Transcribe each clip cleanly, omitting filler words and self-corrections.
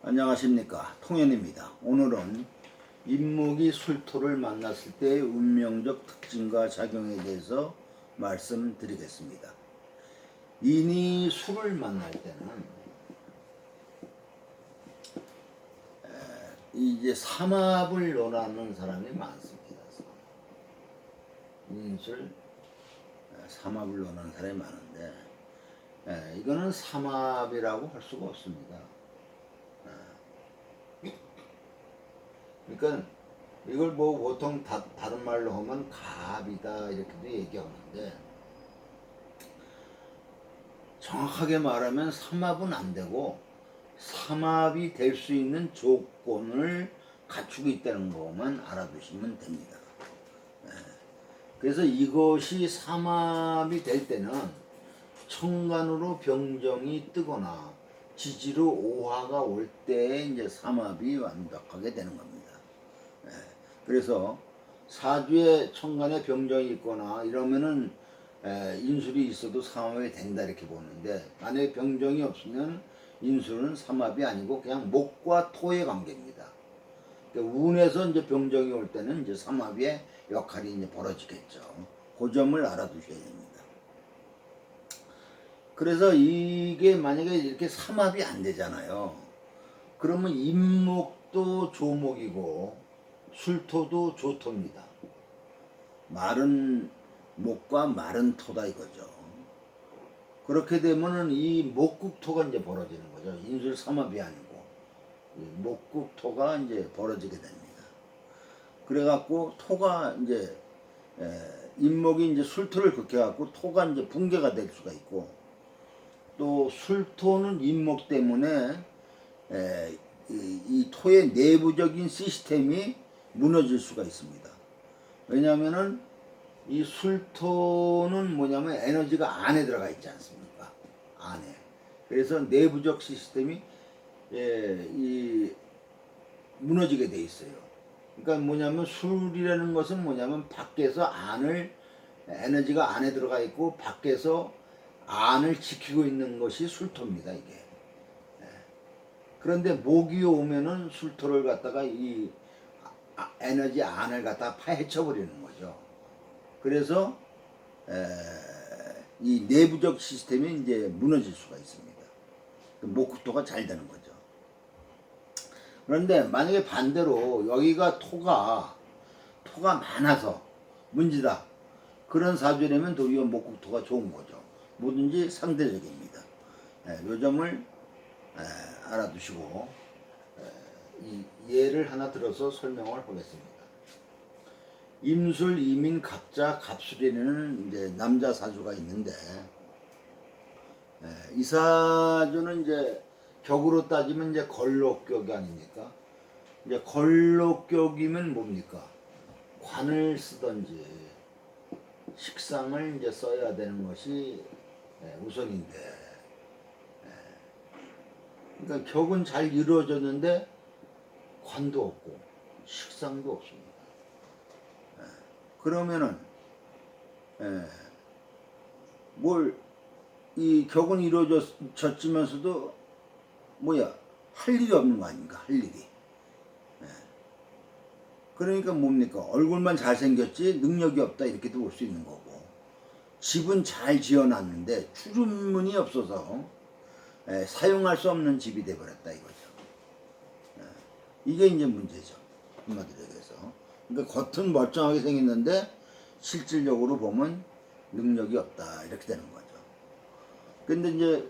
안녕하십니까, 통연입니다. 오늘은 인목이 술토를 만났을 때의 운명적 특징과 작용에 대해서 말씀드리겠습니다. 인이 술을 만날 때는 이제 삼합을 논하는 사람이 많습니다. 인술 삼합을 논하는 사람이 많은데 이거는 삼합이라고 할 수가 없습니다. 그러니까 이걸 뭐 보통 다른 말로 하면 갑이다 이렇게도 얘기하는데, 정확하게 말하면 삼합은 안 되고 삼합이 될 수 있는 조건을 갖추고 있다는 것만 알아두시면 됩니다. 그래서 이것이 삼합이 될 때는 천간으로 병정이 뜨거나 지지로 오화가 올 때 이제 삼합이 완벽하게 되는 겁니다. 그래서 사주에 천간에 병정이 있거나 이러면은 인술이 있어도 삼합이 된다 이렇게 보는데, 만약에 병정이 없으면 인술은 삼합이 아니고 그냥 목과 토의 관계입니다. 그러니까 운에서 이제 병정이 올 때는 이제 삼합의 역할이 이제 벌어지겠죠. 그 점을 알아두셔야 됩니다. 그래서 이게 만약에 이렇게 삼합이 안 되잖아요. 그러면 인목도 조목이고 술토도 조토입니다. 마른 목과 마른 토다 이거죠. 그렇게 되면은 이 목국토가 이제 벌어지는 거죠. 인술 삼합이 아니고 목국토가 이제 벌어지게 됩니다. 그래갖고 토가 이제 인목이 이제 술토를 극해갖고 토가 이제 붕괴가 될 수가 있고, 또 술토는 인목 때문에 이 토의 내부적인 시스템이 무너질 수가 있습니다. 왜냐하면은 이 술토는 뭐냐면 에너지가 안에 들어가 있지 않습니까? 안에. 그래서 내부적 시스템이 무너지게 돼 있어요. 그러니까 뭐냐면 술이라는 것은 뭐냐면 밖에서 에너지가 안에 들어가 있고 밖에서 안을 지키고 있는 것이 술토입니다, 이게. 그런데 목이 오면은 술토를 갖다가 이 에너지 안을 갖다가 파헤쳐 버리는 거죠. 그래서 이 내부적 시스템이 이제 무너질 수가 있습니다. 목토가 잘 되는 거죠. 그런데 만약에 반대로 여기가 토가 많아서 문제다, 그런 사주라면 도리어 목국토가 좋은 거죠. 뭐든지 상대적입니다. 이 점을 알아두시고 이 예를 하나 들어서 설명을 하겠습니다. 임술, 이민, 갑자, 갑술이라는 이제 남자 사주가 있는데, 이 사주는 이제 격으로 따지면 이제 걸록격이 아닙니까? 이제 걸록격이면 뭡니까? 관을 쓰든지 식상을 이제 써야 되는 것이 우선인데, 그러니까 격은 잘 이루어졌는데 관도 없고 식상도 없습니다. 그러면은 이 격은 이루어졌지면서도 할 일이 없는 거 아닙니까? 할 일이. 그러니까 뭡니까? 얼굴만 잘생겼지 능력이 없다 이렇게도 볼 수 있는 거고, 집은 잘 지어놨는데 출입문이 없어서 사용할 수 없는 집이 돼버렸다 이거죠. 이게 이제 문제죠, 한마디로 얘기해서. 그러니까 겉은 멀쩡하게 생겼는데 실질적으로 보면 능력이 없다 이렇게 되는 거죠. 근데 이제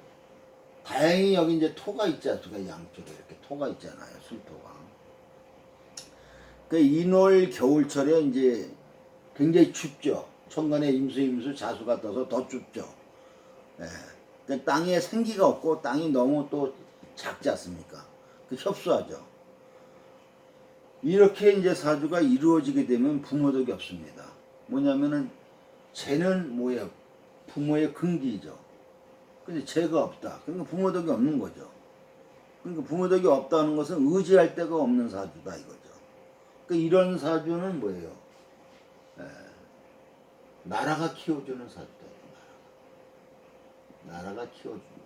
다행히 여기 이제 토가 있지 않습니까? 양쪽에 이렇게 토가 있잖아요, 술토가. 그 인월 겨울철에 이제 굉장히 춥죠. 천간에 임수 자수가 떠서 더 춥죠. 그러니까 땅에 생기가 없고 땅이 너무 또 작지 않습니까? 그 협소하죠. 이렇게 이제 사주가 이루어지게 되면 부모덕이 없습니다. 뭐냐면은 쟤는 부모의 근기죠. 근데 쟤가 없다. 그러니까 부모덕이 없는 거죠. 그러니까 부모덕이 없다는 것은 의지할 데가 없는 사주다 이거죠. 그러니까 이런 사주는 뭐예요? 나라가 키워주는 사주다. 나라가 키워준다.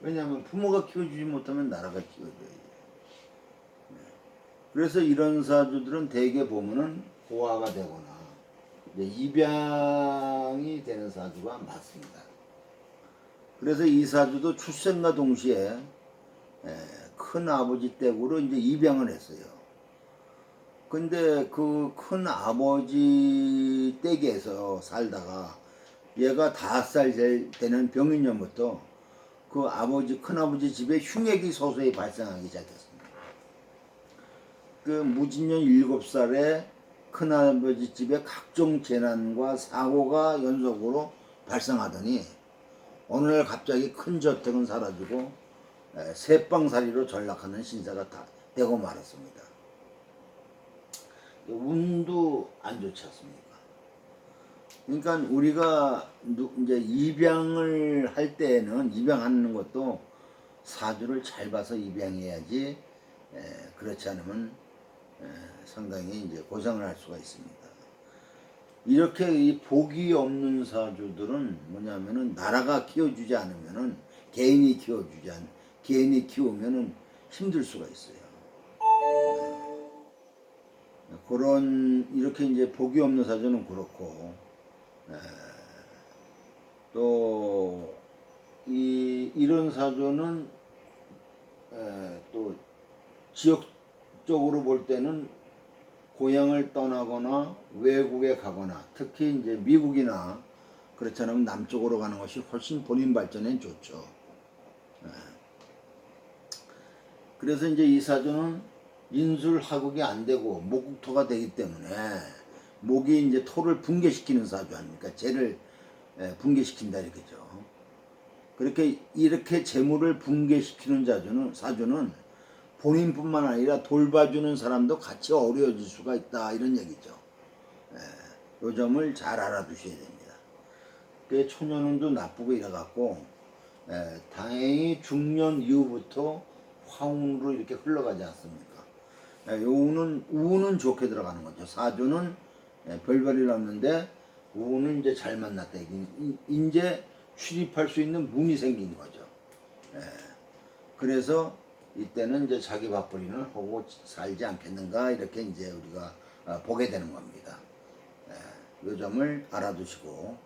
왜냐하면 부모가 키워주지 못하면 나라가 키워줘야지. 그래서 이런 사주들은 대개 보면은 고아가 되거나 이제 입양이 되는 사주가 많습니다. 그래서 이 사주도 출생과 동시에 큰 아버지 댁으로 이제 입양을 했어요. 근데 그 큰 아버지 댁에서 살다가 얘가 5살 되는 병인년부터 그 아버지 큰아버지 집에 흉액이 서서히 발생하기 시작했습니다. 그 무진년 7살에 큰아버지 집에 각종 재난과 사고가 연속으로 발생하더니 어느 날 갑자기 큰 저택은 사라지고 새빵살이로 전락하는 신세가 다 되고 말았습니다. 운도 안 좋지 않습니까? 그러니까 우리가 이제 입양을 할 때는 입양하는 것도 사주를 잘 봐서 입양해야지 그렇지 않으면 상당히 이제 고생을 할 수가 있습니다. 이렇게 이 복이 없는 사주들은 뭐냐면은 나라가 키워주지 않으면은 개인이 키우면은 힘들 수가 있어요. 그런 이렇게 이제 복이 없는 사주는 그렇고 또 이런 사주는 또 지역적으로 볼 때는 고향을 떠나거나 외국에 가거나 특히 이제 미국이나 그렇지 않으면 남쪽으로 가는 것이 훨씬 본인 발전에 좋죠. 그래서 이제 이 사주는 인술하국이 안 되고 목국토가 되기 때문에 목이 이제 토를 붕괴시키는 사주 아닙니까? 재를 붕괴시킨다 이렇게죠. 이렇게 재물을 붕괴시키는 사주는 본인뿐만 아니라 돌봐주는 사람도 같이 어려워질 수가 있다 이런 얘기죠. 요 점을 잘 알아두셔야 됩니다. 그 초년운도 나쁘고 이래갖고 다행히 중년 이후부터 화운으로 이렇게 흘러가지 않습니까? 우는 좋게 들어가는 거죠. 사주는 별별이 없는데 우는 이제 잘 만났다. 이제 출입할 수 있는 문이 생긴 거죠. 그래서 이때는 이제 자기 밥벌이는 하고 살지 않겠는가 이렇게 이제 우리가 보게 되는 겁니다. 이 점을 알아두시고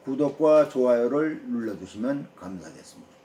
구독과 좋아요를 눌러주시면 감사하겠습니다.